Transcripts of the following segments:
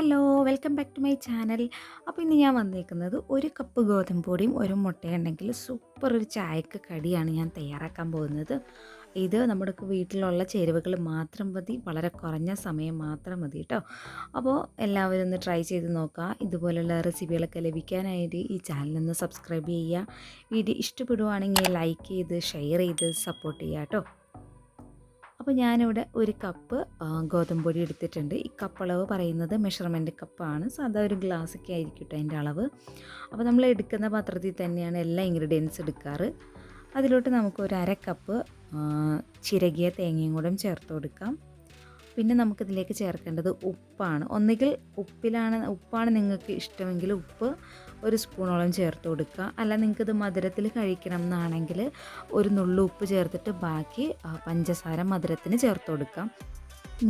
Hello welcome back to my channel. അപ്പോൾ ഇന്ന് ഞാൻ വന്നിരിക്കുന്നത് ഒരു കപ്പ് ഗോതമ്പ് പൊടിയും ഒരു മുട്ടയുണ്ടെങ്കിൽ സൂപ്പർ ഒരു ചായക്ക് കടിയാണ് ഞാൻ തയ്യാറാക്കാൻ പോകുന്നത്. ഇത് നമ്മുടെ വീട്ടിലുള്ള ചേരുവകൾ മാത്രം മതി, വളരെ കുറഞ്ഞ സമയം മാത്രം മതി കേട്ടോ. അപ്പോൾ എല്ലാവരും ഒന്ന് ട്രൈ ചെയ്ത് നോക്കുക. ഇതുപോലുള്ള റെസിപ്പികളൊക്കെ ലഭിക്കാനായിട്ട് ഈ ചാനലൊന്ന് സബ്സ്ക്രൈബ് ചെയ്യുക. വീഡിയോ ഇഷ്ടപ്പെടുവാണെങ്കിൽ ലൈക്ക് ചെയ്ത് ഷെയർ ചെയ്ത് സപ്പോർട്ട് ചെയ്യുക കേട്ടോ. അപ്പോൾ ഞാനിവിടെ ഒരു കപ്പ് ഗോതമ്പ് പൊടി എടുത്തിട്ടുണ്ട്. ഈ കപ്പ് അളവ് പറയുന്നത് മെഷർമെൻറ്റ് കപ്പാണ്. സാധാ ഒരു ഗ്ലാസ്സൊക്കെ ആയിരിക്കും കേട്ടോ അതിൻ്റെ അളവ്. അപ്പോൾ നമ്മൾ എടുക്കുന്ന പാത്രത്തിൽ തന്നെയാണ് എല്ലാ ഇൻഗ്രീഡിയൻസ് എടുക്കാറ്. അതിലോട്ട് നമുക്ക് ഒരു അര കപ്പ് ചിരകിയ തേങ്ങയും കൂടെ ചേർത്ത് കൊടുക്കാം. പിന്നെ നമുക്കിതിലേക്ക് ചേർക്കേണ്ടത് ഉപ്പാണ്. ഒന്നുകിൽ ഉപ്പാണ് നിങ്ങൾക്ക് ഇഷ്ടമെങ്കിൽ ഉപ്പ് ഒരു സ്പൂണോളം ചേർത്ത് കൊടുക്കുക. അല്ല നിങ്ങൾക്കിത് മധുരത്തിൽ കഴിക്കണം എന്നാണെങ്കിൽ ഒരു നുള്ളു ഉപ്പ് ചേർത്തിട്ട് ബാക്കി പഞ്ചസാര മധുരത്തിന് ചേർത്ത് കൊടുക്കാം.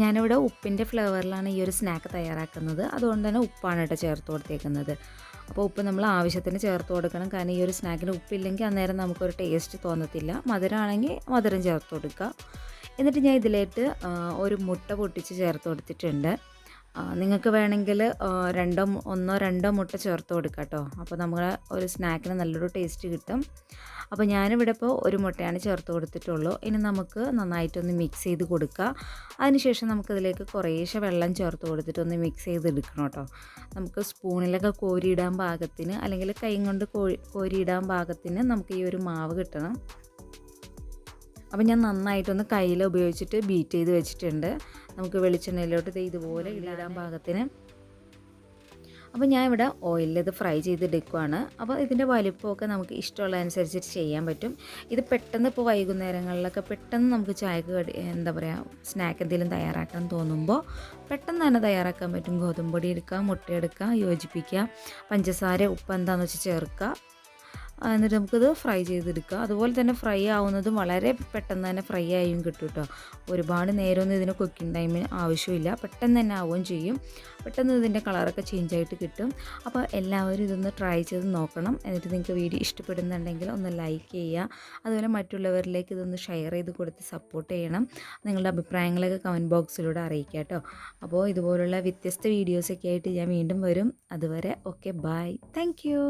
ഞാനിവിടെ ഉപ്പിൻ്റെ ഫ്ലേവറിലാണ് ഈ ഒരു സ്നാക്ക് തയ്യാറാക്കുന്നത്. അതുകൊണ്ട് തന്നെ ഉപ്പാണ് കേട്ടോ ചേർത്ത് കൊടുത്തേക്കുന്നത്. അപ്പോൾ ഉപ്പ് നമ്മൾ ആവശ്യത്തിന് ചേർത്ത് കൊടുക്കണം. കാരണം ഈ ഒരു സ്നാക്കിന് ഉപ്പില്ലെങ്കിൽ അന്നേരം നമുക്കൊരു ടേസ്റ്റ് തോന്നത്തില്ല. മധുരമാണെങ്കിൽ മധുരം ചേർത്ത് കൊടുക്കുക. എന്നിട്ട് ഞാൻ ഇതിലേക്ക് ഒരു മുട്ട പൊട്ടിച്ച് ചേർത്ത് കൊടുത്തിട്ടുണ്ട്. നിങ്ങൾക്ക് വേണമെങ്കിൽ ഒന്നോ രണ്ടോ മുട്ട ചേർത്ത് കൊടുക്കാം കേട്ടോ. അപ്പോൾ നമ്മുടെ ഒരു സ്നാക്കിന് നല്ലൊരു ടേസ്റ്റ് കിട്ടും. അപ്പോൾ ഞാനിവിടെ ഇപ്പോൾ ഒരു മുട്ടയാണ് ചേർത്ത് കൊടുത്തിട്ടുള്ളൂ. ഇനി നമുക്ക് നന്നായിട്ടൊന്ന് മിക്സ് ചെയ്ത് കൊടുക്കുക. അതിനുശേഷം നമുക്കിതിലേക്ക് കുറേശ്ശെ വെള്ളം ചേർത്ത് കൊടുത്തിട്ട് ഒന്ന് മിക്സ് ചെയ്തെടുക്കണം കേട്ടോ. നമുക്ക് സ്പൂണിലൊക്കെ കോരിയിടാൻ പാകത്തിന് അല്ലെങ്കിൽ കൈ കൊണ്ട് കോരിയിടാൻ പാകത്തിന് നമുക്ക് ഈ ഒരു മാവ് കിട്ടണം. അപ്പോൾ ഞാൻ നന്നായിട്ടൊന്ന് കയ്യിൽ ഉപയോഗിച്ചിട്ട് ബീറ്റ് ചെയ്ത് വെച്ചിട്ടുണ്ട്. നമുക്ക് വെളിച്ചെണ്ണയിലോട്ട് ഇതുപോലെ ഇടാൻ പാകത്തിന്. അപ്പോൾ ഞാൻ ഇവിടെ ഓയിലിൽ ഇത് ഫ്രൈ ചെയ്തെടുക്കുകയാണ്. അപ്പോൾ ഇതിൻ്റെ വലിപ്പമൊക്കെ നമുക്ക് ഇഷ്ടമുള്ള അനുസരിച്ചിട്ട് ചെയ്യാൻ പറ്റും. ഇത് പെട്ടെന്ന് ഇപ്പോൾ വൈകുന്നേരങ്ങളിലൊക്കെ പെട്ടെന്ന് നമുക്ക് ചായക്ക് സ്നാക്ക് എന്തെങ്കിലും തയ്യാറാക്കാൻ തോന്നുമ്പോൾ പെട്ടെന്ന് തന്നെ തയ്യാറാക്കാൻ പറ്റും. ഗോതമ്പ് പൊടി എടുക്കുക, മുട്ട എടുക്കുക, യോജിപ്പിക്കുക, പഞ്ചസാര ഉപ്പ് എന്താണെന്ന് വെച്ച് ചേർക്കുക. എന്നിട്ട് നമുക്കിത് ഫ്രൈ ചെയ്തെടുക്കുക. അതുപോലെ തന്നെ ഫ്രൈ ആവുന്നതും വളരെ പെട്ടെന്ന് തന്നെ ഫ്രൈ ആയും കിട്ടും കേട്ടോ. ഒരുപാട് നേരമൊന്നും ഇതിന് കുക്കിംഗ് ടൈമിന് ആവശ്യമില്ല. പെട്ടെന്ന് തന്നെ ആവുകയും ചെയ്യും. പെട്ടെന്ന് ഇതിൻ്റെ കളറൊക്കെ ചേഞ്ച് ആയിട്ട് കിട്ടും. അപ്പോൾ എല്ലാവരും ഇതൊന്ന് ട്രൈ ചെയ്ത് നോക്കണം. എന്നിട്ട് നിങ്ങൾക്ക് വീഡിയോ ഇഷ്ടപ്പെടുന്നുണ്ടെങ്കിൽ ഒന്ന് ലൈക്ക് ചെയ്യുക. അതുപോലെ മറ്റുള്ളവരിലേക്ക് ഇതൊന്ന് ഷെയർ ചെയ്ത് കൊടുത്ത് സപ്പോർട്ട് ചെയ്യണം. നിങ്ങളുടെ അഭിപ്രായങ്ങളൊക്കെ കമൻറ്റ് ബോക്സിലൂടെ അറിയിക്കുക കേട്ടോ. അപ്പോൾ ഇതുപോലുള്ള വ്യത്യസ്ത വീഡിയോസൊക്കെ ആയിട്ട് ഞാൻ വീണ്ടും വരും. അതുവരെ ഓക്കെ, ബൈ, താങ്ക് യു.